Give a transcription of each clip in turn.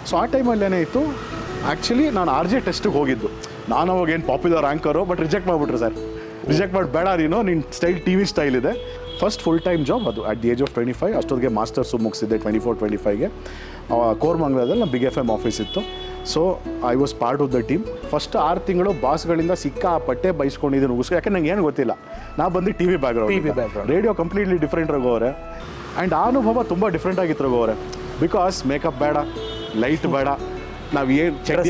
So ಆ ಟೈಮಲ್ಲಿ ಏನಾಯಿತು, ಆ್ಯಕ್ಚುಲಿ ನಾನು ಆರ್ ಜೆ ಟೆಸ್ಟಿಗೆ ಹೋಗಿದ್ದು. ನಾನು ಅವಾಗ ಏನು ಪಾಪ್ಯುಲರ್ ಆ್ಯಂಕರು, ಬಟ್ ರಿಜೆಕ್ಟ್ ಮಾಡಿಬಿಟ್ರು ಸರ್. ರಿಜೆಕ್ಟ್ ಮಾಡಿ ಬೇಡ ನೀನು, ನಿನ್ನ ಸ್ಟೈಲ್ ಟಿ ವಿ ಸ್ಟೈಲ್ ಇದೆ. ಫಸ್ಟ್ ಫುಲ್ ಟೈಮ್ ಜಾಬ್ ಅದು ಅಟ್ ದಿ ಏಜ್ ಆಫ್ 25. ಅಷ್ಟೊತ್ತಿಗೆ ಮಾಸ್ಟರ್ಸು ಮುಗಿಸಿದ್ದೆ 24-25ಗೆ. ಕೋರ್ಮಂಗ್ಲದಲ್ಲಿ ನಮ್ಮ ಬಿಗ್ FM ಆಫೀಸ್ ಇತ್ತು. So I was part of the team. First 6 ತಿಂಗಳು ಬಾಸ್ಗಳಿಂದ ಸಿಕ್ಕಾಪಟ್ಟೆ ಬೈಸ್ಕೊಂಡಿದ್ದೀನಿ ಉಗಿಸ್ಕೊ. ಯಾಕೆ ನಂಗೆ ಏನು ಗೊತ್ತಿಲ್ಲ, ನಾ ಬಂದು T V background. Radio completely different ರಘುವರೆ. ಆ್ಯಂಡ್ ಆ ಅನುಭವ ತುಂಬ ಡಿಫ್ರೆಂಟ್ ಆಗಿತ್ತು ರಘುವರೆ. ಬಿಕಾಸ್ ಮೇಕಪ್ ಬೇಡ, ಲೈಟ್ ಬೇಡ, ನಾವು ಏನು ಚಡ್ಡಿ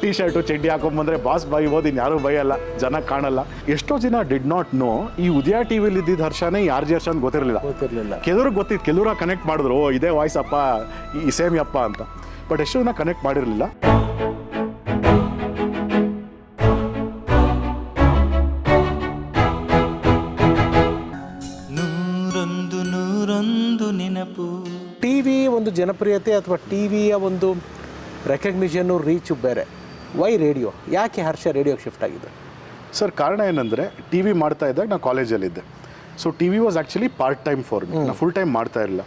ಟಿ ಶರ್ಟು ಚಡ್ಡಿ ಹಾಕೊಂಡ್ಬಂದ್ರೆ ಬಾಸ್ ಬೈಬೋದು, ಇನ್ನು ಯಾರೂ ಬೈಯಲ್ಲ, ಜನ ಕಾಣಲ್ಲ. ಎಷ್ಟೋ ಜನ ಡಿಡ್ ನಾಟ್ ನೋ ಈ ಉದಯ ಟಿ ವಿಲಿ ಇದ್ದಿದ್ದ ಹರ್ಷನೇ ಈ ಆರ್ ಜೆ ಹರ್ಷ ಅಂತ ಗೊತ್ತಿರಲಿಲ್ಲ. ಕೆಲವ್ರಿಗೆ ಗೊತ್ತಿತ್ತು, ಕೆಲವ್ರ ಕನೆಕ್ಟ್ ಮಾಡಿದ್ರು, ಓ ಇದೇ ವಾಯ್ಸ್ ಅಪ್ಪ, ಈ ಸೇಮ್ ಅಪ್ಪ ಅಂತ. ಬಟ್ ಎಷ್ಟೋ ಜನ ಕನೆಕ್ಟ್ ಮಾಡಿರಲಿಲ್ಲ. ಟಿವಿ ಒಂದು ಜನಪ್ರಿಯತೆ ಅಥವಾ ಟಿವಿಯ ಒಂದು ರೆಕಗ್ನಿಷನ್ನು ರೀಚು ಬೇರೆ. Why radio? ಯಾಕೆ ಹರ್ಷ ರೇಡಿಯೋಗೆ ಶಿಫ್ಟ್ ಆಗಿದೆ? ಸರ್ ಕಾರಣ ಏನಂದರೆ, ಟಿ ವಿ ಮಾಡ್ತಾ ಇದ್ದಾಗ ನಾನು ಕಾಲೇಜಲ್ಲಿದ್ದೆ. So T V was actually part time for me. ನಾನು ಫುಲ್ ಟೈಮ್ ಮಾಡ್ತಾ ಇರಲಿಲ್ಲ.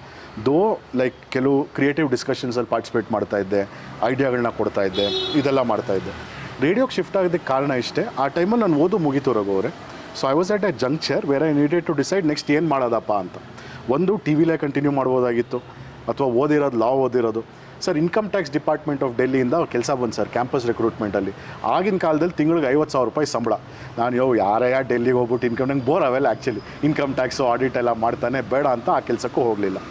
ದೋ ಲೈಕ್ ಕೆಲವು ಕ್ರಿಯೇಟಿವ್ ಡಿಸ್ಕಷನ್ಸಲ್ಲಿ ಪಾರ್ಟಿಸಿಪೇಟ್ ಮಾಡ್ತಾ ಇದ್ದೆ, ಐಡಿಯಾಗಳನ್ನ ಕೊಡ್ತಾ ಇದ್ದೆ, ಇದೆಲ್ಲ ಮಾಡ್ತಾ ಇದ್ದೆ. ರೇಡಿಯೋಗೆ ಶಿಫ್ಟ್ ಆಗೋದಕ್ಕೆ ಕಾರಣ ಇಷ್ಟೇ, ಆ ಟೈಮಲ್ಲಿ ನಾನು ಓದು ಮುಗೀತು ರಘುವರೆ. So I was at a junction where I needed to decide next ಏನು ಮಾಡೋದಪ್ಪ ಅಂತ. ಒಂದು ಟಿ ವಿಲೇ ಕಂಟಿನ್ಯೂ ಮಾಡ್ಬೋದಾಗಿತ್ತು, ಅಥವಾ ಓದಿರೋದು ಲಾ ಓದಿರೋದು. Sir income tax department of ಡೆಲ್ಲಿಯಿಂದ ಕೆಲಸ ಬಂದು ಸರ್ ಕ್ಯಾಂಪಸ್ ರಿಕ್ರೂಟ್ಮೆಂಟಲ್ಲಿ. ಆಗಿನ ಕಾಲದಲ್ಲಿ ತಿಂಗಳಿಗೆ 50,000 ರೂಪಾಯಿ ಸಂಬಳ. ನಾನು ಯಾರೇ ಡೆಲ್ಲಿಗೆ ಹೋಗ್ಬಿಟ್ಟು ಇನ್ಕಮ್, ನಂಗೆ ಬೋರ್ ಅವೆಲ್ಲ ಆ್ಯಕ್ಚುಲಿ ಇನ್ಕಮ್ ಟ್ಯಾಕ್ಸು ಆಡಿಟ್ ಎಲ್ಲ ಮಾಡ್ತಾನೆ, ಬೇಡ ಅಂತ ಆ ಕೆಲಸಕ್ಕೂ ಹೋಗಲಿಲ್ಲ.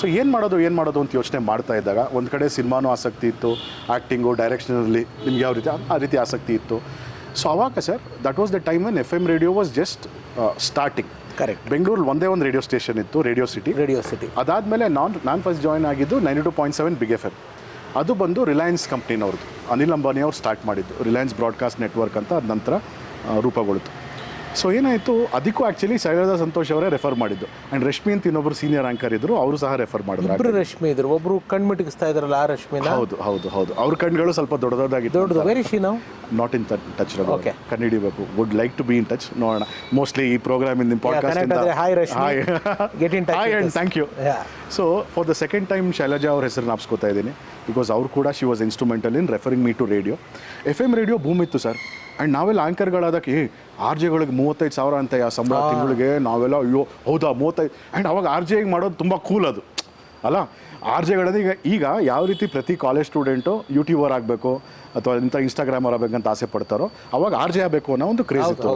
ಸೊ ಏನು ಮಾಡೋದು ಅಂತ ಯೋಚನೆ ಮಾಡ್ತಾ ಇದ್ದಾಗ, ಒಂದು ಕಡೆ ಸಿನಿಮಾನೂ ಆಸಕ್ತಿ ಇತ್ತು, ಆ್ಯಕ್ಟಿಂಗು, ಡೈರೆಕ್ಷನಲ್ಲಿ ನಿಮ್ಗೆ ಯಾವ ರೀತಿ ಆ ರೀತಿ ಆಸಕ್ತಿ ಇತ್ತು. ಸೊ ಅವಾಗ sir that was the time when FM radio was just starting. Correct. ಬೆಂಗಳೂರಲ್ಲಿ ಒಂದೇ ಒಂದು ರೇಡಿಯೋ ಸ್ಟೇಷನ್ ಇತ್ತು, ರೇಡಿಯೋ ಸಿಟಿ. ಅದಾದಮೇಲೆ ನಾನು ಫಸ್ಟ್ ಜಾಯ್ನ್ ಆಗಿದ್ದು 92.7 ಬಿಗ್ FM. ಅದು ಬಂದು ರಿಲಯನ್ಸ್ ಕಂಪ್ನಿನವ್ರದ್ದು, ಅನಿಲ್ ಅಂಬಾನಿ ಅವ್ರು ಸ್ಟಾರ್ಟ್ ಮಾಡಿದ್ದು, ರಿಲಯನ್ಸ್ ಬ್ರಾಡ್ಕಾಸ್ಟ್ ನೆಟ್ವರ್ಕ್ ಅಂತ. ಅದ ನಂತರ ರೂಪುಗೊಳ್ತು. ಸೊ ಏನಾಯಿತು, ಅದಕ್ಕೂ ಆ್ಯಕ್ಚುಲಿ ಶೈಲಜಾ ಸಂತೋಷ್ ಅವರೇ ರೆಫರ್ ಮಾಡಿದ್ದು. ಆ್ಯಂಡ್ ರಶ್ಮಿ ಅಂತ ಇನ್ನೊಬ್ಬರು ಸೀನಿಯರ್ ಆ್ಯಂಕರ್ ಇದ್ದರು, ಅವರು ಸಹ ರೆಫರ್ ಮಾಡಿದ್ರು. ಇಬ್ಬರು ರಶ್ಮಿ ಇದ್ರು, ಒಬ್ಬರು ಕಣ್ಮಿಟಿಗಿಸ್ತಾ ಇದ್ರಲ್ಲ ಆ ರಶ್ಮಿನ. ಹೌದು ಅವ್ರ ಕಣ್ಗಳು ಸ್ವಲ್ಪ ದೊಡ್ಡದಾಗಿತ್ತು. ದೊಡ್ಡದು. ವೆರಿ ಶಿ ನಾವು ನಾಟ್ ಇನ್ ಟಚ್. ಓಕೆ, ಕಣ್ಣಿಡಿಬೇಕು. Would like to be in touch. ನೋಡೋಣ, ಮೋಸ್ಟ್ಲಿ ಈ programme in podcast. Hi Rashmi, get in touch. Hi and thank you. So for the second time Shailaja ಅವ್ರ ಹೆಸರನ್ನ ಹಾಪ್ಸ್ಕೊತಾ ಇದ್ದೀನಿ, ಬಿಕಾಸ್ ಅವ್ರು ಕೂಡ she was instrumental in referring me to radio. FM radio boom ಇತ್ತು sir. And ನಾವೆಲ್ಲ ಆ್ಯಂಕರ್ಗಳಾದಕ್ಕೆ ಆರ್ ಜೆಗಳಿಗೆ 35,000 ಅಂತ ಸಂಬಳ ತಿಂಗಳಿಗೆ. ನಾವೆಲ್ಲ ಅಯ್ಯೋ ಹೌದಾ 35. ಆ್ಯಂಡ್ ಅವಾಗ ಆರ್ ಜೆಗೆ ಮಾಡೋದು ತುಂಬ ಕೂಲ್ ಅದು ಅಲ್ಲ. ಆರ್ ಜೆಗಳದ್ದು ಈಗ ಯಾವ ರೀತಿ ಪ್ರತಿ ಕಾಲೇಜ್ ಸ್ಟೂಡೆಂಟು ಯೂಟ್ಯೂಬರ್ ಆಗಬೇಕು ಅಥವಾ ಇಂಥ ಇನ್ಸ್ಟಾಗ್ರಾಮರ್ ಆಗಬೇಕಂತ ಆಸೆ ಪಡ್ತಾರೋ, ಅವಾಗ ಆರ್ ಜೆ ಆಗಬೇಕು ಅನ್ನೋ ಒಂದು ಕ್ರೇಜ್ ಇತ್ತು.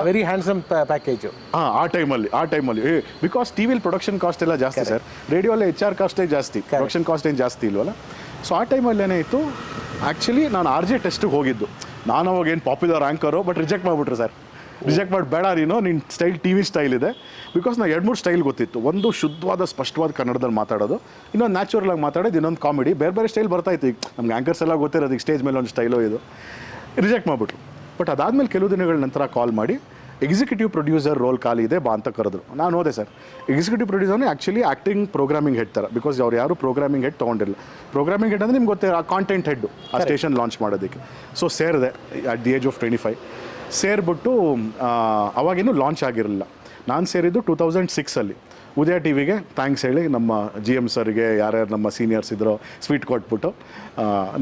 Very handsome package. ಆ ಟೈಮಲ್ಲಿ ಬಿಕಾಸ್ ಟಿ ವಿಲಿ ಪ್ರೊಡಕ್ಷನ್ ಕಾಸ್ಟ್ ಎಲ್ಲ ಜಾಸ್ತಿ ಸರ್. ರೇಡಿಯೋಲ್ಲೇ HR ಕಾಸ್ಟೇ ಜಾಸ್ತಿ, ಪ್ರೊಡಕ್ಷನ್ ಕಾಸ್ಟ್ ಏನು ಜಾಸ್ತಿ ಇಲ್ವಲ್ಲ. ಸೊ ಆ ಟೈಮಲ್ಲಿ ಏನಾಯಿತು, ಆ್ಯಕ್ಚುಲಿ ನಾನು ಆರ್ ಜೆ ಟೆಸ್ಟಿಗೆ ಹೋಗಿದ್ದು. ನಾನು ಅವಾಗ ಏನು ಪಾಪ್ಯುಲರ್ ಆ್ಯಂಕರು, ಬಟ್ ರಿಜೆಕ್ಟ್ ಮಾಡಿಬಿಟ್ರು ಸರ್. ರಿಜೆಕ್ಟ್ ಮಾಡಿ ಬೇಡ ನೀನು, ನಿನ್ನ ಸ್ಟೈಲ್ ಟಿ ವಿ ಸ್ಟೈಲ್ ಇದೆ. ಬಿಕಾಸ್ ನಾವು 2-3 ಸ್ಟೈಲ್ ಗೊತ್ತಿತ್ತು. ಒಂದು ಶುದ್ಧವಾದ ಸ್ಪಷ್ಟವಾದ ಕನ್ನಡದಲ್ಲಿ ಮಾತಾಡೋದು, ಇನ್ನೊಂದು ನ್ಯಾಚುರಲ್ ಆಗಿ ಮಾತಾಡೋದು, ಇನ್ನೊಂದು ಕಾಮಿಡಿ. ಬೇರೆ ಸ್ಟೈಲ್ ಬರ್ತಾಯಿತ್ತು. ಈಗ ನಮ್ಗೆ ಆ್ಯಂಕರ್ಸ್ ಎಲ್ಲ ಗೊತ್ತಿರೋದು, ಈಗ ಸ್ಟೇಜ್ ಮೇಲೆ ಒಂದು ಸ್ಟೈಲೋ ಇದು. ರಿಜೆಕ್ಟ್ ಮಾಡಿಬಿಟ್ರು. ಬಟ್ ಅದಾದಮೇಲೆ ಕೆಲವು ದಿನಗಳ ನಂತರ ಕಾಲ್ ಮಾಡಿ ಎಕ್ಸಿಕ್ಯೂಟಿವ್ ಪ್ರೊಡ್ಯೂಸರ್ ರೋಲ್ ಖಾಲಿ ಇದೆ ಬಾ ಅಂತ ಕರೆದ್ರು. ನಾನು ಹೋದೆ ಸರ್. ಎಕ್ಸಿಕ್ಯೂಟಿವ್ ಪ್ರೊಡ್ಯೂಸರ್ನೇ ಆ್ಯಕ್ಚುಲಿ ಆ್ಯಕ್ಟಿಂಗ್ ಪ್ರೋಗ್ರಾಮಿಂಗ್ ಹೆಡ್ ಥರ, ಬಿಕಾಸ್ ಅವ್ರು ಯಾರು ಪ್ರೋಗ್ರಾಮಿಂಗ್ ಹೆಡ್ ತೊಗೊಂಡಿರಲಿಲ್ಲ. ಪ್ರೋಗ್ರಾಮಿಂಗ್ ಹೆಡ್ ಅಂದರೆ ನಿಮ್ಗೆ ಗೊತ್ತೇ, ಆ ಕಾಂಟೆಂಟ್ ಹೆಡ್ಡು ಆ ಸ್ಟೇಷನ್ ಲಾಂಚ್ ಮಾಡೋದಕ್ಕೆ. ಸೊ ಸೇರಿದೆ ಅಟ್ ದಿ ಏಜ್ ಆಫ್ 25. ಸೇರಿಬಿಟ್ಟು ಅವಾಗೇನು ಲಾಂಚ್ ಆಗಿರಲಿಲ್ಲ. ನಾನು ಸೇರಿದ್ದು 2006 ಉದಯ ಟಿ ವಿಗೆ ಥ್ಯಾಂಕ್ಸ್ ಹೇಳಿ ನಮ್ಮ GM ಸರ್ಗೆ, ಯಾರ್ಯಾರು ನಮ್ಮ ಸೀನಿಯರ್ಸ್ ಇದ್ರೋ ಸ್ವೀಟ್ ಕೊಟ್ಬಿಟ್ಟು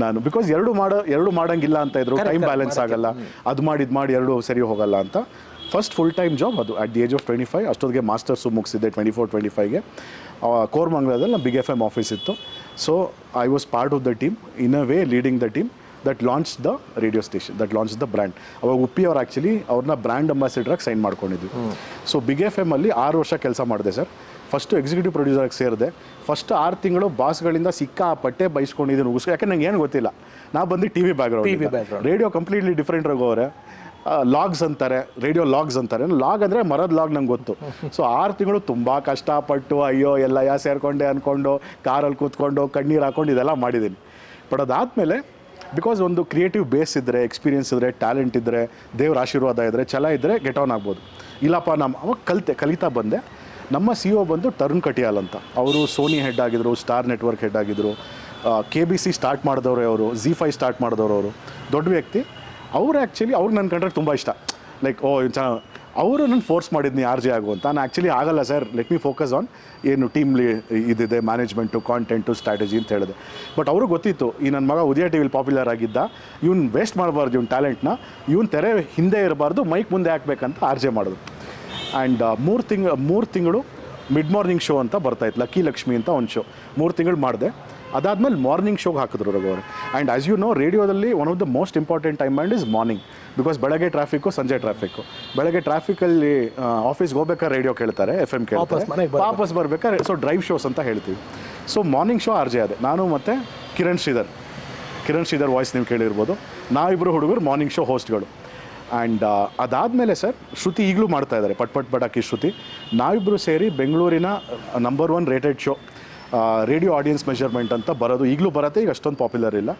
ನಾನು, ಬಿಕಾಸ್ ಎರಡು ಮಾಡೋಂಗಿಲ್ಲ ಅಂತ ಇದ್ರು, ಟೈಮ್ ಬ್ಯಾಲೆನ್ಸ್ ಆಗಲ್ಲ, ಅದು ಮಾಡಿ ಎರಡು ಸರಿ ಹೋಗಲ್ಲ ಅಂತ. ಫಸ್ಟ್ ಫುಲ್ ಟೈಮ್ ಜಾಬ್ ಅದು ಅಟ್ ದಿ ಏಜ್ ಆಫ್ 25. ಅಷ್ಟೊತ್ತಿಗೆ ಮಾಸ್ಟರ್ಸು ಮುಗಿಸಿದ್ದೆ 24-25ಗೆ. ಕೋರ್ಮಂಗ್ಲದಲ್ಲಿ ನಮ್ಮ ಬಿಗ್ FM ಆಫೀಸ್ ಇತ್ತು. So I was part of the team, in a way leading the team that launch the radio station, that launch the brand. ಅವಾಗ ಉಪ್ಪಿ ಅವ್ರು actually ಅವ್ರನ್ನ brand ಅಂಬಾಸಿಡರಾಗಿ ಸೈನ್ ಮಾಡ್ಕೊಂಡಿದ್ವಿ. ಸೊ ಬಿಗ್ FM ಅಲ್ಲಿ 6 ವರ್ಷ ಕೆಲಸ ಮಾಡಿದೆ ಸರ್. ಫಸ್ಟು ಎಕ್ಸಿಕ್ಯೂಟಿವ್ ಪ್ರೊಡ್ಯೂಸರ್ಗೆ ಸೇರಿದೆ. ಫಸ್ಟ್ 6 ತಿಂಗಳು ಬಾಸ್ಗಳಿಂದ ಸಿಕ್ಕಾಪಟ್ಟೆ ಬೈಸ್ಕೊಂಡಿದ್ದೀನಿ ಉಗಿಸ್ಕೊ. ಯಾಕೆ ನಂಗೆ ಏನು ಗೊತ್ತಿಲ್ಲ, ನಾ ಬಂದು T V background. Radio completely different ರಘುವರೆ. ಲಾಗ್ಸ್ ಅಂತಾರೆ, ರೇಡಿಯೋ ಲಾಗ್ಸ್ ಅಂತಾರೆ. ಲಾಗ್ ಅಂದರೆ ಮರದ ಲಾಗ್ ನಂಗೆ ಗೊತ್ತು. ಸೊ 6 ತಿಂಗಳು ತುಂಬ ಕಷ್ಟಪಟ್ಟು ಅಯ್ಯೋ ಎಲ್ಲ ಸೇರಿಕೊಂಡೆ ಅಂದ್ಕೊಂಡು ಕಾರಲ್ಲಿ ಕೂತ್ಕೊಂಡು ಕಣ್ಣೀರು ಹಾಕೊಂಡು ಇದೆಲ್ಲ ಮಾಡಿದ್ದೀನಿ. ಬಟ್ ಅದಾದಮೇಲೆ ಬಿಕಾಸ್ ಒಂದು ಕ್ರಿಯೇಟಿವ್ ಬೇಸ್ ಇದ್ದರೆ, ಎಕ್ಸ್ಪೀರಿಯನ್ಸ್ ಇದ್ದರೆ, ಟ್ಯಾಲೆಂಟ್ ಇದ್ದರೆ, ದೇವ್ರ ಆಶೀರ್ವಾದ ಇದ್ದರೆ, ಛಲ ಇದ್ದರೆ ಗೆಟ್ ಆನ್ ಆಗ್ಬೋದು. ಇಲ್ಲಪ್ಪ ಅವಾಗ ಕಲಿತಾ ಬಂದೆ. ನಮ್ಮ CEO ಬಂದು ತರುಣ್ ಕಟಿಯಾಲ್ ಅಂತ. ಅವರು ಸೋನಿ ಹೆಡ್ ಆಗಿದ್ರು, ಸ್ಟಾರ್ ನೆಟ್ವರ್ಕ್ ಹೆಡ್ ಆಗಿದ್ರು, KBC ಸ್ಟಾರ್ಟ್ ಮಾಡಿದವರು ಅವರು, ZEE5 ಸ್ಟಾರ್ಟ್ ಮಾಡಿದವರು ಅವರು. ದೊಡ್ಡ ವ್ಯಕ್ತಿ ಅವರು. ಆ್ಯಕ್ಚುಲಿ ಅವ್ರಿಗೆ ನನ್ನ ಕಂಡ್ರೆ ತುಂಬ ಇಷ್ಟ. ಲೈಕ್ ಅವರು ನನ್ನ ಫೋರ್ಸ್ ಮಾಡಿದ್ನಿ ಆರ್ ಜೆ ಆಗು ಅಂತ. ನಾನು ಆ್ಯಕ್ಚುಲಿ ಆಗಲ್ಲ sir, let me focus on ಏನು ಟೀಮ್ಲಿ ಇದಿದೆ, ಮ್ಯಾನೇಜ್ಮೆಂಟು, ಕಾಂಟೆಂಟು, ಸ್ಟ್ರಾಟಜಿ ಅಂತ ಹೇಳಿದೆ. ಬಟ್ ಅವ್ರಿಗೆ ಗೊತ್ತಿತ್ತು ಈ ನನ್ನ ಮಗ ಉದಯ ಟಿ ವಿಲಿ ಪಾಪ್ಯುಲರ್ ಆಗಿದ್ದ, ಇವ್ನು ವೇಸ್ಟ್ ಮಾಡಬಾರ್ದು ಇವ್ನ ಟ್ಯಾಲೆಂಟ್ನ, ಇವ್ನು ತೆರೆ ಹಿಂದೆ ಇರಬಾರ್ದು, ಮೈಕ್ ಮುಂದೆ ಹಾಕ್ಬೇಕಂತ ಆರ್ ಜೆ ಮಾಡೋದು. ಆ್ಯಂಡ್ 3 ತಿಂಗಳು ಮಿಡ್ ಮಾರ್ನಿಂಗ್ ಶೋ ಅಂತ ಬರ್ತಾಯಿತ್ತು, ಲಕ್ಕಿ ಲಕ್ಷ್ಮಿ ಅಂತ ಒಂದು ಶೋ 3 ತಿಂಗಳು ಮಾಡಿದೆ. ಅದಾದಮೇಲೆ ಮಾರ್ನಿಂಗ್ ಶೋಗೆ ಹಾಕಿದ್ರು ರಘು ಅವರು. ಆ್ಯಂಡ್ ಆ್ಯಸ್ ಯು ನೋ, ರೇಡಿಯೋದಲ್ಲಿ one of the most important time and is morning, because ಬೆಳಗ್ಗೆ ಟ್ರಾಫಿಕ್ಕು, ಸಂಜೆ ಟ್ರಾಫಿಕ್ಕು. ಬೆಳಗ್ಗೆ ಟ್ರಾಫಿಕಲ್ಲಿ ಆಫೀಸ್ಗೆ ಹೋಗ್ಬೇಕಾದ್ರೆ ರೇಡಿಯೋ ಕೇಳ್ತಾರೆ, FM ಕೇಳ್ತಾರೆ, ವಾಪಸ್ ಬರ್ಬೇಕಾದ್ರೆ ಸೊ ಡ್ರೈವ್ ಶೋಸ್ ಅಂತ ಹೇಳ್ತೀವಿ. So morning show R J ಅದೇ, ನಾನು ಮತ್ತು ಕಿರಣ್ ಶ್ರೀಧರ್ ವಾಯ್ಸ್ ನೀವು ಕೇಳಿರ್ಬೋದು, ನಾವಿಬ್ಬರು ಹುಡುಗರು ಮಾರ್ನಿಂಗ್ ಶೋ ಹೋಸ್ಟ್ಗಳು. ಆ್ಯಂಡ್ ಅದಾದಮೇಲೆ ಸರ್ ಶ್ರುತಿ ಈಗಲೂ ಮಾಡ್ತಾಯಿದ್ದಾರೆ, ಪಟ್ ಪಟಾಕಿ ಶ್ರುತಿ. ನಾವಿಬ್ಬರು ಸೇರಿ ಬೆಂಗಳೂರಿನ number 1 rated show radio audience measurement ಅಂತ ಬರೋದು, ಈಗಲೂ ಬರುತ್ತೆ, ಈಗ ಅಷ್ಟೊಂದು ಪಾಪ್ಯುಲರ್ ಇಲ್ಲ.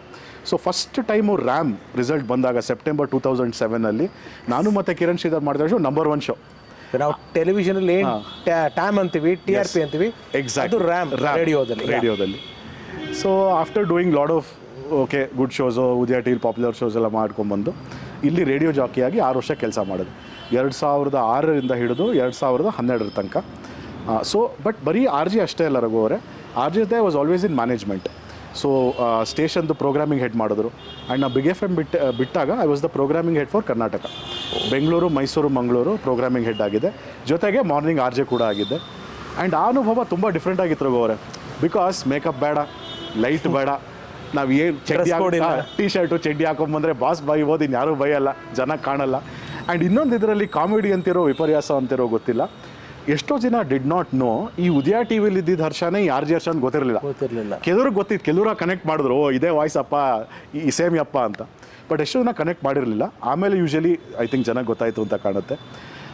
So first time RAM result ಬಂದಾಗ ಸೆಪ್ಟೆಂಬರ್ 2007 ನಾನು ಮತ್ತು ಕಿರಣ್ ಶ್ರೀಧರ್ ಮಾಡಿದ ಶೋ ನಂಬರ್ 1 ಶೋ. ನಾವು ಟೆಲಿವಿಷನಲ್ಲಿ ಏನು ಟ್ಯಾಮ್ ಅಂತೀವಿ, TRP ಅಂತೀವಿ, ಎಕ್ಸಾಕ್ಟ್ ರ್ಯಾಮ್ ರೇಡಿಯೋದಲ್ಲಿ. So after doing lot of good shows, Udaya T V popular shows ಎಲ್ಲ ಮಾಡ್ಕೊಂಡ್ಬಂದು ಇಲ್ಲಿ ರೇಡಿಯೋ ಜಾಕಿಯಾಗಿ 6 ವರ್ಷ ಕೆಲಸ ಮಾಡೋದು, 2006ರಿಂದ ಹಿಡಿದು 2012 ತನಕ. ಸೊ ಬಟ್ ಬರೀ ಆರ್ ಜೆ ಅಷ್ಟೇ ಅಲ್ಲ ರಘು ಅವರೇ, R J was always in management. So ಸ್ಟೇಷನ್ದು programming head ಮಾಡಿದ್ರು. ಆ್ಯಂಡ್ ನಾವು ಬಿಗ್ FM ಬಿಟ್ಟಾಗ I was the programming head for Karnataka, Bengaluru, Mysuru, Mangaluru programming head ಆಗಿದೆ, ಜೊತೆಗೆ ಮಾರ್ನಿಂಗ್ ಆರ್ ಜೆ ಕೂಡ ಆಗಿದ್ದೆ. ಆ್ಯಂಡ್ ಆ ಅನುಭವ ತುಂಬ ಡಿಫ್ರೆಂಟ್ ಆಗಿತ್ತು ರಘು ಅವರೇ, ಬಿಕಾಸ್ ಮೇಕಪ್ ಬೇಡ, ಲೈಟ್ ಬೇಡ, ನಾವು ಏನು ಟೀ ಶರ್ಟು ಚಡ್ಡಿ ಹಾಕೊಂಬಂದರೆ ಬಾಸ್ ಬೈಬೋದು, ಇನ್ಯಾರೂ ಬೈಯಲ್ಲ, ಜನ ಕಾಣಲ್ಲ. ಆ್ಯಂಡ್ ಇನ್ನೊಂದು ಇದರಲ್ಲಿ ಕಾಮಿಡಿ ಅಂತಿರೋ, ವಿಪರ್ಯಾಸ ಅಂತಿರೋ ಗೊತ್ತಿಲ್ಲ, ಎಷ್ಟೋ ಜನ ಡಿಡ್ ನಾಟ್ ನೋ ಈ ಉದಯ ಟಿ ವಿಲಿ ಇದ್ದಿದ್ದು ಹರ್ಷನೇ ಈ ಆರ್ ಜೆ ಹರ್ಷ ಅಂತ ಗೊತ್ತಿರಲಿಲ್ಲ. ಕೆಲವ್ರಿಗೆ ಗೊತ್ತಿತ್ತು, ಕೆಲವ್ರ ಕನೆಕ್ಟ್ ಮಾಡಿದ್ರು, ಇದೇ ವಾಯ್ಸ್ ಅಪ್ಪ, ಈ ಸೇಮ್ ಅಪ್ಪ ಅಂತ. ಬಟ್ ಎಷ್ಟೋ ಜನ ಕನೆಕ್ಟ್ ಮಾಡಿರಲಿಲ್ಲ. ಆಮೇಲೆ ಯೂಶಲಿ ಐ ಥಿಂಕ್ ಜನಕ್ಕೆ ಗೊತ್ತಾಯಿತು ಅಂತ ಕಾಣುತ್ತೆ.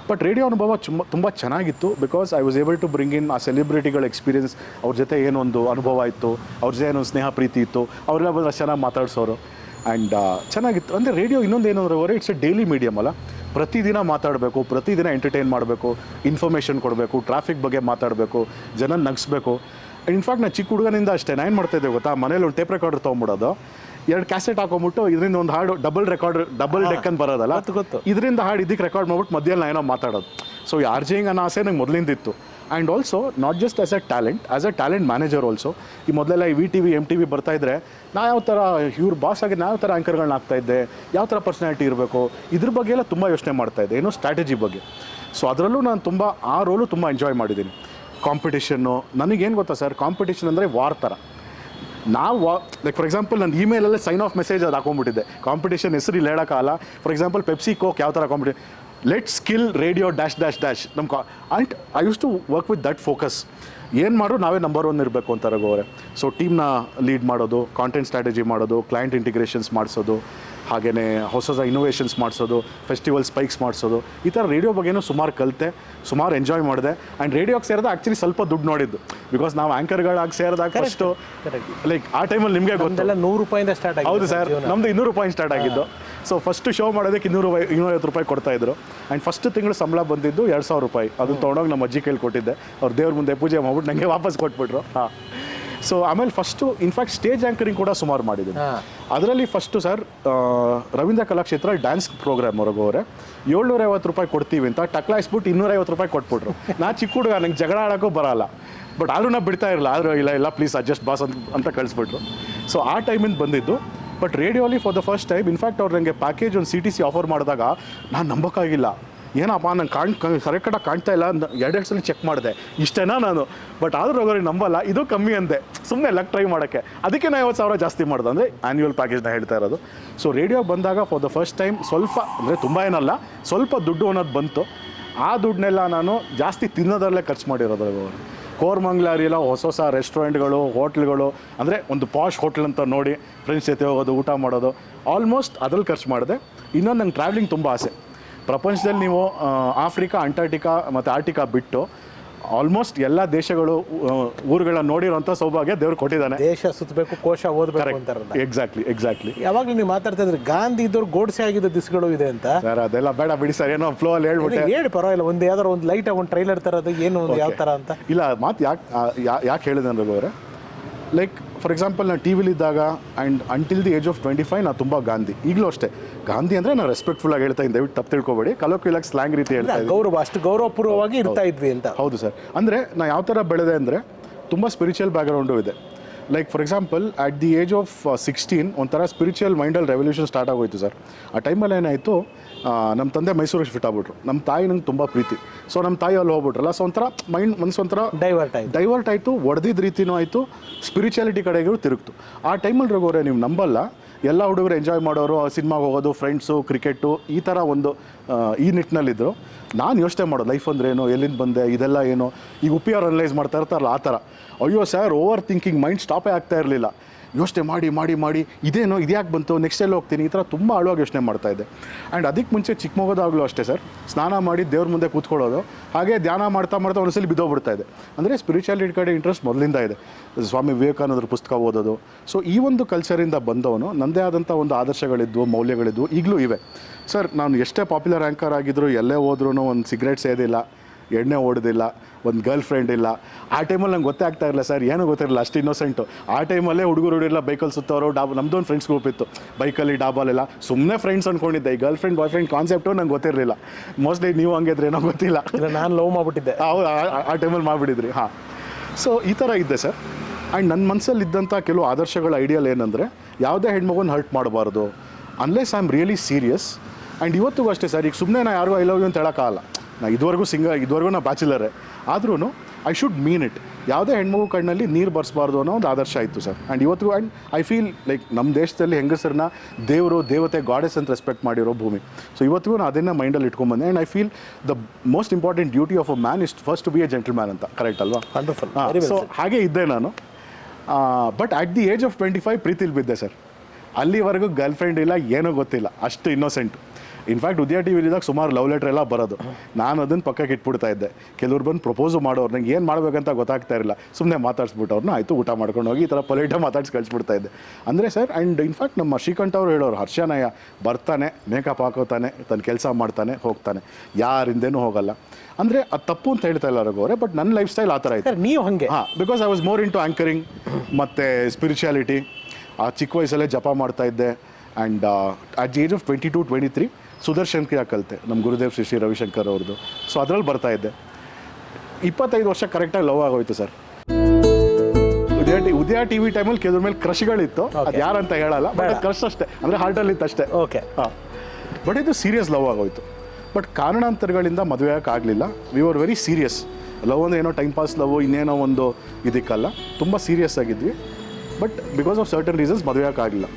ಬಟ್ ರೇಡಿಯೋ ಅನುಭವ ತುಂಬ ಚೆನ್ನಾಗಿತ್ತು, because I was able to bring in ಆ ಸೆಲೆಬ್ರಿಟಿಗಳ ಎಕ್ಸ್ಪೀರಿಯನ್ಸ್. ಅವ್ರ ಜೊತೆ ಏನೊಂದು ಅನುಭವ ಇತ್ತು, ಅವ್ರ ಜೊತೆ ಏನೊಂದು ಸ್ನೇಹ ಪ್ರೀತಿ ಇತ್ತು, ಅವರೆಲ್ಲ ಬಂದು ಅಷ್ಟು ಚೆನ್ನಾಗಿ ಮಾತಾಡ್ಸೋರು. ಆ್ಯಂಡ್ ಚೆನ್ನಾಗಿತ್ತು. ಅಂದರೆ ರೇಡಿಯೋ ಇನ್ನೊಂದು ಏನಂದ್ರೆ ಅವರೇ, ಇಟ್ಸ್ ಎ ಡೈಲಿ ಮೀಡಿಯಮ್ ಅಲ್ಲ, ಪ್ರತಿದಿನ ಮಾತಾಡಬೇಕು, ಪ್ರತಿದಿನ ಎಂಟರ್ಟೈನ್ ಮಾಡಬೇಕು, ಇನ್ಫಾರ್ಮೇಷನ್ ಕೊಡಬೇಕು, ಟ್ರಾಫಿಕ್ ಬಗ್ಗೆ ಮಾತಾಡಬೇಕು, ಜನ ನಗಿಸ್ಬೇಕು. ಇನ್ಫ್ಯಾಕ್ಟ್ ನಾನು ಚಿಕ್ಕ ಹುಡುಗನಿಂದ ಅಷ್ಟೇ, ನಾನು ಏನು ಮಾಡ್ತಾಯಿದ್ದೆ ಗೊತ್ತಾ, ಮನೇಲಿ ಒಂದು ಟೇಪ್ ರೆಕಾರ್ಡರ್ ತೊಗೊಂಬಿಡೋದು, 2 ಕ್ಯಾಸೆಟ್ ಹಾಕೊಂಬಿಟ್ಟು ಇದರಿಂದ ಒಂದು ಹಾಡು ಡಬಲ್ ಡೆಕ್ ಅಂತ ಬರೋದಲ್ಲ, ಇದರಿಂದ ಹಾಡು ಇದಕ್ಕೆ ರೆಕಾರ್ಡ್ ಮಾಡ್ಬಿಟ್ಟು ಮಧ್ಯಾಹ್ನ ಏನೋ ಮಾತಾಡೋದು. ಸೊ ಈ ಆರ್ ಜೆಯಿಂಗ್ ಅನ್ನೋ ಆಸೆ ನಂಗೆ ಮೊದಲಿಂದ ಇತ್ತು. And also not just as A talent manager also. ಈ ಮೊದಲೆಲ್ಲ ಈ VTV MTV ಬರ್ತಾಯಿದ್ರೆ ನಾ ಯಾವ ಥರ ಇವ್ರ ಬಾಸ್ ಆಗಿ ನಾ ಯಾವ ಥರ ಆ್ಯಂಕರ್ಗಳನ್ನ ಆಗ್ತಾಯಿದ್ದೆ, ಯಾವ ಥರ ಪರ್ಸನಾಲಿಟಿ ಇರಬೇಕು, ಇದ್ರ ಬಗ್ಗೆ ಎಲ್ಲ ತುಂಬ ಯೋಚನೆ ಮಾಡ್ತಾಯಿದ್ದೆ, ಏನೋ ಸ್ಟ್ರಾಟಜಿ ಬಗ್ಗೆ. ಸೊ ಅದರಲ್ಲೂ ನಾನು ತುಂಬ ಆ ರೋಲು ತುಂಬ ಎಂಜಾಯ್ ಮಾಡಿದ್ದೀನಿ. ಕಾಂಪಿಟೇಷನ್ನು ನನಗೇನು ಗೊತ್ತಾ ಸರ್, ಕಾಂಪಿಟೇಷನ್ ಅಂದರೆ ವಾರ್ ಥರ. ನಾವು ಲೈಕ್ ಫಾರ್ ಎಕ್ಸಾಂಪಲ್ ನನ್ನ ಇಮೇಲಲ್ಲೇ ಸೈನ್ ಆಫ್ ಮೆಸೇಜ್ ಅದು ಹಾಕೊಂಡ್ಬಿಟ್ಟಿದ್ದೆ, ಕಾಂಪಿಟೇಷನ್ ಹೆಸರು ಇಲ್ಲಿ ಹೇಳೋಕ್ಕಾಗಲ್ಲ. ಫಾರ್ ಎಕ್ಸಾಂಪಲ್ ಪೆಪ್ಸಿ ಕೋಕ್ ಯಾವ ಥರ competition, let's skill radio dash ನಮ್ಮ and I use to work with that focus. ಏನು ಮಾಡೋ ನಾವೇ ನಂಬರ್ 1 ಇರಬೇಕು ಅಂತ ರಘು ಅವರೇ. ಸೊ ಟೀಮ್ನ ಲೀಡ್ ಮಾಡೋದು, ಕಾಂಟೆಂಟ್ ಸ್ಟ್ರಾಟಜಿ ಮಾಡೋದು, ಕ್ಲೈಂಟ್ ಇಂಟಿಗ್ರೇಷನ್ಸ್ ಮಾಡಿಸೋದು, ಹಾಗೆಯೇ ಹೊಸ ಇನೋವೇಷನ್ಸ್ ಮಾಡಿಸೋದು, ಫೆಸ್ಟಿವಲ್ ಸ್ಪೈಕ್ಸ್ ಮಾಡಿಸೋದು, ಈ ಥರ ರೇಡಿಯೋ ಬಗ್ಗೆನೂ ಸುಮಾರು ಕಲಿತೆ, ಸುಮಾರು ಎಂಜಾಯ್ ಮಾಡಿದೆ. ಆ್ಯಂಡ್ ರೇಡಿಯೋಗೆ ಸೇರಿದಾಗ ಆ್ಯಕ್ಚುಲಿ ಸ್ವಲ್ಪ ದುಡ್ಡು ನೋಡಿದ್ದು, ಬಿಕಾಸ್ ನಾವು ಆ್ಯಂಕರ್ಗಳಾಗಿ ಸೇರಿದಾಗ ಫಸ್ಟು ಲೈಕ್ ಆ ಟೈಮಲ್ಲಿ ನಿಮಗೆ ಗೊತ್ತಿಲ್ಲ, ₹100 ಸ್ಟಾರ್ಟ್ ಆಗಿ. ಹೌದು ಸರ್, ನಮ್ಮದು ₹200 ಸ್ಟಾರ್ಟ್ ಆಗಿದ್ದು. ಸೊ ಫಸ್ಟ್ ಶೋ ಮಾಡೋದಕ್ಕೆ ₹250 ಕೊಡ್ತಾಯಿದ್ರು. ಆ್ಯಂಡ್ ಫಸ್ಟ್ ತಿಂಗಳು ಸಂಬಳ ಬಂದಿದ್ದು ₹2000. ಅದನ್ನು ತೊಗೊಂಡೋಗಿ ನಮ್ಮ ಅಜ್ಜಿ ಕೈಲಿ ಕೊಟ್ಟಿದ್ದೆ, ಅವ್ರ ದೇವ್ರ ಮುಂದೆ ಪೂಜೆ ಮಾಡ್ಬಿಟ್ಟು ನನಗೆ ವಾಪಸ್ ಕೊಟ್ಬಿಟ್ರು. ಹಾಂ. ಸೊ ಆಮೇಲೆ ಫಸ್ಟು ಇನ್ಫ್ಯಾಕ್ಟ್ ಸ್ಟೇಜ್ ಆ್ಯಂಕರಿಂಗ್ ಕೂಡ ಸುಮಾರು ಮಾಡಿದ್ದೀನಿ. ಅದರಲ್ಲಿ first sir Ravindra Kalakshetra dance programme ಹೊರಗೆ ಅವರೇ ₹750 ಕೊಡ್ತೀವಿ ಅಂತ ಟಕ್ಲಾಯಿಸ್ಬಿಟ್ಟು ₹250 ಕೊಟ್ಬಿಟ್ರು. ನಾ ಚಿಕ್ಕ ಹುಡುಗ, ನಂಗೆ ಜಗಳ ಆಡೋಕ್ಕೂ ಬರೋಲ್ಲ, ಬಟ್ ಆದರೂ ನಾ ಬಿಡ್ತಾ ಇರಲ್ಲ. ಆದರೂ ಇಲ್ಲ ಪ್ಲೀಸ್ ಅಡ್ಜಸ್ಟ್ ಬಾಸ್ ಅಂತ ಕಳಿಸ್ಬಿಟ್ರು. ಸೊ ಆ ಟೈಮಿಂದ ಬಂದಿದ್ದು. ಬಟ್ ರೇಡಿಯೋಲಿ for the first time in fact ಅವ್ರು ನನಗೆ ಪ್ಯಾಕೇಜ್ ಒಂದು CTC ಆಫರ್ ಮಾಡಿದಾಗ ನಾನು ನಂಬೋಕ್ಕಾಗಿಲ್ಲ. ಏನಪ್ಪ ನಂಗೆ ಕರೆಕ್ಟಾಗಿ ಕಾಣ್ತಾ ಇಲ್ಲ, 2 ಸಲ ಚೆಕ್ ಮಾಡಿದೆ, ಇಷ್ಟೇನಾ ನಾನು. ಬಟ್ ಆದರೂ ಅವ್ರಿಗೆ ನಂಬಲ್ಲ, ಇದು ಕಮ್ಮಿ ಅಂದೆ, ಸುಮ್ಮನೆ ಲಕ್ ಟ್ರೈ ಮಾಡೋಕ್ಕೆ. ಅದಕ್ಕೆ ನಾನು 50,000 ಜಾಸ್ತಿ ಮಾಡಿದೆ, ಅಂದರೆ ಆ್ಯನ್ಯುವಲ್ ಪ್ಯಾಕೇಜ್ನ ಹೇಳ್ತಾ ಇರೋದು. ಸೊ ರೇಡಿಯೋ ಬಂದಾಗ ಫಾರ್ ದ ಫಸ್ಟ್ ಟೈಮ್ ಸ್ವಲ್ಪ, ಅಂದರೆ ತುಂಬ ಏನಲ್ಲ, ಸ್ವಲ್ಪ ದುಡ್ಡು ಅನ್ನೋದು ಬಂತು. ಆ ದುಡ್ಡನ್ನೆಲ್ಲ ನಾನು ಜಾಸ್ತಿ ತಿನ್ನೋದರಲ್ಲೇ ಖರ್ಚು ಮಾಡಿರೋದು. ಅವರು ಕೋರ್ಮಂಗ್ಲಾರಿಯೆಲ್ಲ ಹೊಸ ರೆಸ್ಟೋರೆಂಟ್ಗಳು, ಹೋಟ್ಲ್ಗಳು, ಅಂದರೆ ಒಂದು ಪಾಶ್ ಹೋಟ್ಲ್ ಅಂತ ನೋಡಿ ಫ್ರೆಂಡ್ಸ್ ಜೊತೆ ಹೋಗೋದು, ಊಟ ಮಾಡೋದು, ಆಲ್ಮೋಸ್ಟ್ ಅದ್ರಲ್ಲಿ ಖರ್ಚು ಮಾಡಿದೆ. ಇನ್ನೊಂದು ನಂಗೆ ಟ್ರಾವೆಲಿಂಗ್ ತುಂಬ ಆಸೆ. ಪ್ರಪಂಚದಲ್ಲಿ ನೀವು ಆಫ್ರಿಕಾ, ಅಂಟಾರ್ಟಿಕಾ ಮತ್ತು ಆರ್ಟಿಕಾ ಬಿಟ್ಟು ಆಲ್ಮೋಸ್ಟ್ ಎಲ್ಲ ದೇಶಗಳು, ಊರುಗಳನ್ನ ನೋಡಿರೋಂಥ ಸೌಭಾಗ್ಯ ದೇವ್ರು ಕೊಟ್ಟಿದ್ದಾನೆ. ದೇಶ ಸುತ್ತಬೇಕು, ಕೋಶ ಓದಬೇಕು ಅಂತಾರಲ್ಲ. ಎಕ್ಸಾಕ್ಟ್ಲಿ. ಯಾವಾಗಲೂ ನೀವು ಮಾತಾಡ್ತಾ ಇದ್ರೆ ಗಾಂಧಿ ಇದ್ದವ್ರು ಗೋಡ್ಸೆ ಆಗಿದ್ದ ದಿಸ್ಗಳು ಇದೆ ಅಂತ. ಸರ್ ಅದೆಲ್ಲ ಬೇಡ ಬಿಡಿ ಸರ್, ಏನೋ ಫ್ಲೋ ಅಲ್ಲಿ ಹೇಳ್ಬಿಟ್ಟೆ. ಹೇಳಿ ಪರವಾಗಿಲ್ಲ, ಯಾವ್ದಾರು ಒಂದು ಲೈಟ್ ಒಂದು ಟ್ರೈಲರ್ ತರೋದು ಏನು, ಒಂದು ಯಾವ ಥರ ಅಂತ. ಇಲ್ಲ ಮಾತು ಯಾಕೆ ಹೇಳಿದೆ ಅಂದ್ರೆ ಅವರೇ, ಲೈಕ್ ಫಾರ್ ಎಕ್ಸಾಂಪಲ್ ನಾನು ಟಿ ವಿಲಿದ್ದಾಗ and until the age of 25 ನಾನು ತುಂಬ ಗಾಂಧಿ, ಈಗಲೂ ಅಷ್ಟೇ ಗಾಂಧಿ ಅಂದರೆ ನಾನು ರೆಸ್ಪೆಕ್ಟ್ಫುಲ್ಲಾಗಿ ಹೇಳ್ತಾ ಇದ್ದೀನಿ, ದಯವಿಟ್ಟು ತಪ್ಪು ತಿಳ್ಕೊಬೇಡಿ, ಕಲೋಕ್ವಿಲಾಗಿ ಸ್ಲ್ಯಾಂಗ್ ರೀತಿ ಹೇಳ್ತಾ ಇದ್ದೀನಿ. ಗೌರವ, ಅಷ್ಟು ಗೌರವಪೂರ್ವವಾಗಿ ಇರ್ತಾ ಇದ್ವಿ ಅಂತ. ಹೌದು ಸರ್. ಅಂದರೆ ನಾನು ಯಾವ ಥರ ಬೆಳೆದೆ ಅಂದರೆ ತುಂಬ ಸ್ಪಿರಿಚುವಲ್ ಬ್ಯಾಕ್ಗ್ರೌಂಡು ಇದೆ. Like for example at the age of 16 ಒಂಥರ ಸ್ಪಿರಿಚುವಲ್ ಮೈಂಡಲ್ಲಿ ರೆವಲ್ಯೂಷನ್ ಸ್ಟಾರ್ಟ್ ಆಗೋಯ್ತು ಸರ್. ಆ ಟೈಮಲ್ಲಿ ಏನಾಯಿತು, ನಮ್ಮ ತಂದೆ ಮೈಸೂರಿಗೆ ಶಿಫ್ಟ್ ಆಗ್ಬಿಟ್ರು. ನಮ್ಮ ತಾಯಿ ನಂಗೆ ತುಂಬ ಪ್ರೀತಿ, ಸೊ ನಮ್ಮ ತಾಯಿ ಅಲ್ಲಿ ಹೋಗ್ಬಿಟ್ರಲ್ಲ, ಸೊ ಒಂಥರ ಮೈಂಡ್ ಮನಸ್ಸು ಒಂಥರ ಡೈವರ್ಟ್ ಆಯಿತು, ಹೊಡೆದಿದ್ದ ರೀತಿನೂ ಆಯಿತು, ಸ್ಪಿರಿಚುಯಾಲಿಟಿ ಕಡೆಗೂ ತಿರುಗ್ತು. ಆ ಟೈಮಲ್ಲಿ ರಘುವರೆ ನೀವು ನಂಬಲ್ಲ, ಎಲ್ಲ ಹುಡುಗರು ಎಂಜಾಯ್ ಮಾಡೋರು, ಸಿನಿಮಾಗೆ ಹೋಗೋದು, ಫ್ರೆಂಡ್ಸು, ಕ್ರಿಕೆಟು, ಈ ಥರ ಒಂದು ಈ ನಿಟ್ಟಿನಲ್ಲಿದ್ದರು. ನಾನು ಯೋಚನೆ ಮಾಡೋದು ಲೈಫ್ ಅಂದರೆ ಏನು, ಎಲ್ಲಿಂದ ಬಂದೆ, ಇದೆಲ್ಲ ಏನು, ಈಗ ಉಪ್ಪಿಯವ್ರು ಅನಲೈಸ್ ಮಾಡ್ತಾ ಇರ್ತಾರಲ್ಲ ಆ ಥರ. ಅಯ್ಯೋ ಸರ್, ಓವರ್ ಥಿಂಕಿಂಗ್ ಮೈಂಡ್ ಸ್ಟಾಪೇ ಆಗ್ತಾ ಇರಲಿಲ್ಲ. ಯೋಚನೆ ಮಾಡಿ ಇದೇನೋ, ಇದ್ಯಾಕೆ ಬಂತು, ನೆಕ್ಸ್ಟ್ ಎಲ್ಲಿ ಹೋಗ್ತೀನಿ, ಈ ಥರ ತುಂಬ ಆಳವಾಗಿ ಯೋಚನೆ ಮಾಡ್ತಾಯಿದ್ದೆ. ಆ್ಯಂಡ್ ಅದಕ್ಕೆ ಮುಂಚೆ ಚಿಕ್ಕ ಮಗೋದಾಗಲೂ ಅಷ್ಟೇ ಸರ್, ಸ್ನಾನ ಮಾಡಿ ದೇವ್ರ ಮುಂದೆ ಕೂತ್ಕೊಳ್ಳೋದು, ಹಾಗೆ ಧ್ಯಾನ ಮಾಡ್ತಾ ಒಂದ್ಸಲಿ ಬಿದ್ದೋಗ್ಬಿಡ್ತಾ ಇದೆ. ಅಂದರೆ ಸ್ಪಿರಿಚುಯಾಲಿಟಿ ಕಡೆ ಇಂಟ್ರೆಸ್ಟ್ ಮೊದಲಿಂದ ಇದೆ. ಸ್ವಾಮಿ ವಿವೇಕಾನಂದರ ಪುಸ್ತಕ ಓದೋದು, ಸೊ ಈ ಒಂದು ಕಲ್ಚರಿಂದ ಬಂದವನು, ನನ್ನದೇ ಆದಂಥ ಒಂದು ಆದರ್ಶಗಳಿದ್ವು, ಮೌಲ್ಯಗಳಿದ್ವು, ಈಗಲೂ ಇವೆ ಸರ್. ನಾನು ಎಷ್ಟೇ ಪಾಪ್ಯುಲರ್ ಆ್ಯಂಕರ್ ಆಗಿದ್ರು, ಎಲ್ಲೇ ಹೋದ್ರೂ ಒಂದು ಸಿಗರೇಟ್ ಸೇದಿಲ್ಲ, ಎಣ್ಣೆ ಓಡೋದಿಲ್ಲ, ಒಂದು ಗರ್ಲ್ ಫ್ರೆಂಡ್ ಇಲ್ಲ. ಆ ಟೈಮಲ್ಲಿ ನಂಗೆ ಗೊತ್ತೇ ಆಗ್ತಾ ಇರಲಿಲ್ಲ ಸರ್, ಏನೂ ಗೊತ್ತಿರಲಿಲ್ಲ, ಅಷ್ಟು ಇನ್ನೋಸೆಂಟು. ಆ ಟೈಮಲ್ಲೇ ಹುಡುಗರು ಬೈಕಲ್ಲಿ ಸುತ್ತೋರು, ನಮ್ಮದೊಂದು ಫ್ರೆಂಡ್ಸ್ ಗ್ರೂಪ್ ಇತ್ತು, ಬೈಕಲ್ಲಿ ಡಾಬಾಲೆಲ್ಲ ಸುಮ್ಮನೆ ಫ್ರೆಂಡ್ಸ್ ಅಂದ್ಕೊಂಡಿದ್ದೆ. ಈ girl friend boy friend concept ನಂಗೆ ಗೊತ್ತಿರಲಿಲ್ಲ. ಮೋಸ್ಟ್ಲಿ ನೀವು ಹಂಗಿದ್ರೆ ಏನೋ ಗೊತ್ತಿಲ್ಲ, ನಾನು ಲವ್ ಮಾಡಿಬಿಟ್ಟಿದ್ದೆ ಆ ಟೈಮಲ್ಲಿ ಮಾಡಿಬಿಟ್ಟಿದ್ರಿ. ಹಾಂ, ಸೊ ಈ ಥರ ಇದ್ದೆ ಸರ್. ಆ್ಯಂಡ್ ನನ್ನ ಮನಸ್ಸಲ್ಲಿ ಇದ್ದಂಥ ಕೆಲವು ಆದರ್ಶಗಳ ಐಡಿಯಲ್ ಏನಂದರೆ, ಯಾವುದೇ ಹೆಣ್ಮಗುನ ಹರ್ಟ್ ಮಾಡಬಾರ್ದು unless I am really serious. And ಇವತ್ತಿಗೂ ಅಷ್ಟೇ ಸರ್, ಈಗ ಸುಮ್ಮನೆ ನಾನು ಯಾರಿಗೂ ಐ ಲವ್ ಯು ಅಂತ ಹೇಳೋಕ್ಕಾಗಲ್ಲ. ನಾ ಇದುವರೆಗೂ ನಾ ಬ್ಯಾಚುಲರೇ ಆದ್ರೂ ಐ ಶುಡ್ ಮೀನ್ ಇಟ್. ಯಾವುದೇ ಹೆಣ್ಮಗು ಕಣ್ಣಲ್ಲಿ ನೀರು ಬರ್ಸ್ಬಾರ್ದು ಅನ್ನೋ ಒಂದು ಆದರ್ಶ ಆಯಿತು ಸರ್. ಆ್ಯಂಡ್ ಇವತ್ತಿಗೂ ಆ್ಯಂಡ್ ಐ ಫೀಲ್ ಲೈಕ್ ನಮ್ಮ ದೇಶದಲ್ಲಿ ಹೆಂಗಸರನ್ನ ದೇವರು, ದೇವತೆ, ಗಾಡೆಸ್ ಅಂತ ರೆಸ್ಪೆಕ್ಟ್ ಮಾಡಿರೋ ಭೂಮಿ. ಸೊ ಇವತ್ತಿಗೂ ನಾನು ಅದನ್ನು ಮೈಂಡಲ್ಲಿ ಇಟ್ಕೊಂಡ್ಬಂದೆ. And I feel the most important duty of a man is first to be a gentleman ಅಂತ. ಕರೆಕ್ಟ್ ಅಲ್ವಾ? ಸೊ ಹಾಗೆ ಇದ್ದೆ ನಾನು. But at the age of 25 ಪ್ರೀತಿಲಿ ಬಿದ್ದೆ ಸರ್. ಅಲ್ಲಿವರೆಗೂ ಗರ್ಲ್ ಫ್ರೆಂಡ್ ಇಲ್ಲ, ಏನೂ ಗೊತ್ತಿಲ್ಲ, ಅಷ್ಟು ಇನ್ನೋಸೆಂಟು. ಇನ್ಫ್ಯಾಕ್ಟ್ ಉದಯ ಟಿ ವಿಲಿದಾಗ ಸುಮಾರು ಲವ್ ಲೆಟ್ರ್ ಎಲ್ಲ ಬರೋದು, ನಾನು ಅದನ್ನು ಪಕ್ಕಕ್ಕೆ ಇಟ್ಬಿಡ್ತಾ ಇದ್ದೆ. ಕೆಲವ್ರು ಬಂದು ಪ್ರಪೋಸು ಮಾಡೋರು, ನಂಗೆ ಏನು ಮಾಡಬೇಕಂತ ಗೊತ್ತಾಗ್ತಾ ಇರಲಿಲ್ಲ, ಸುಮ್ಮನೆ ಮಾತಾಡ್ಸ್ಬಿಟ್ಟವ್ರನ್ನ ಆಯಿತು ಊಟ ಮಾಡ್ಕೊಂಡು ಹೋಗಿ ಈ ಥರ ಪೊಲೈಟಾಗಿ ಮಾತಾಡ್ಸಿ ಕಳಿಸ್ಬಿಡ್ತಾ ಇದ್ದೆ. ಅಂದರೆ ಸರ್, ಆ್ಯಂಡ್ ಇನ್ಫ್ಯಾಕ್ಟ್ ನಮ್ಮ ಶ್ರೀಕಂಠ ಅವರು ಹೇಳೋರು, ಹರ್ಷನಯ್ಯ ಬರ್ತಾನೆ, ಮೇಕಪ್ ಹಾಕೋತಾನೆ, ತನ್ನ ಕೆಲಸ ಮಾಡ್ತಾನೆ, ಹೋಗ್ತಾನೆ, ಯಾರಿಂದೇನೂ ಹೋಗಲ್ಲ. ಅಂದರೆ ಅದು ತಪ್ಪು ಅಂತ ಹೇಳ್ತಾ ಇಲ್ಲ ರಘುವರೆ, ಬಟ್ ನನ್ನ ಲೈಫ್ ಸ್ಟೈಲ್ ಆ ಥರ ಇತ್ತು. ನೀವು ಹಾಗೆ? ಹಾಂ, because I was more into anchoring ಮತ್ತು ಸ್ಪಿರಿಚುಯಾಲಿಟಿ. ಆ ಚಿಕ್ಕ ವಯಸ್ಸಲ್ಲೇ ಜಪ ಮಾಡ್ತಾ ಇದ್ದೆ. And at the age of 22-23 Sudarshan ಕ್ರಿಯಾ ಕಲಿತೆ, ನಮ್ಮ ಗುರುದೇವ್ ಶ್ರೀ ರವಿಶಂಕರ್ ಅವ್ರದ್ದು. ಸೊ ಅದರಲ್ಲಿ ಬರ್ತಾ ಇದ್ದೆ. 25 ವರ್ಷ ಕರೆಕ್ಟಾಗಿ ಲವ್ ಆಗೋಯ್ತು ಸರ್. ಉದಯ ಟಿ ವಿ ಟೈಮಲ್ಲಿ ಕೆಲವ್ರ ಮೇಲೆ ಕ್ರಶ್ಗಳಿತ್ತು, ಅದು ಯಾರಂತ ಹೇಳಲ್ಲ, ಬಟ್ ಕ್ರಶ್ ಅಷ್ಟೇ, ಅಂದರೆ ಹಾರ್ಟಲ್ಲಿ ಇತ್ತು ಅಷ್ಟೇ. ಓಕೆ. ಹಾಂ, ಬಟ್ ಇದು ಸೀರಿಯಸ್ ಲವ್ ಆಗೋಯ್ತು. ಬಟ್ ಕಾರಣಾಂತರಗಳಿಂದ ಮದುವೆ ಆಗೋಕ್ಕಾಗಲಿಲ್ಲ. We are very serious. Love ಅಂದರೆ ಏನೋ ಟೈಮ್ ಪಾಸ್ ಲವ್, ಇನ್ನೇನೋ ಒಂದು ಇದಕ್ಕಲ್ಲ, ತುಂಬ ಸೀರಿಯಸ್ ಆಗಿದ್ವಿ. But because of certain reasons ಮದುವೆ ಆಗೋಕ್ಕಾಗಲಿಲ್ಲ.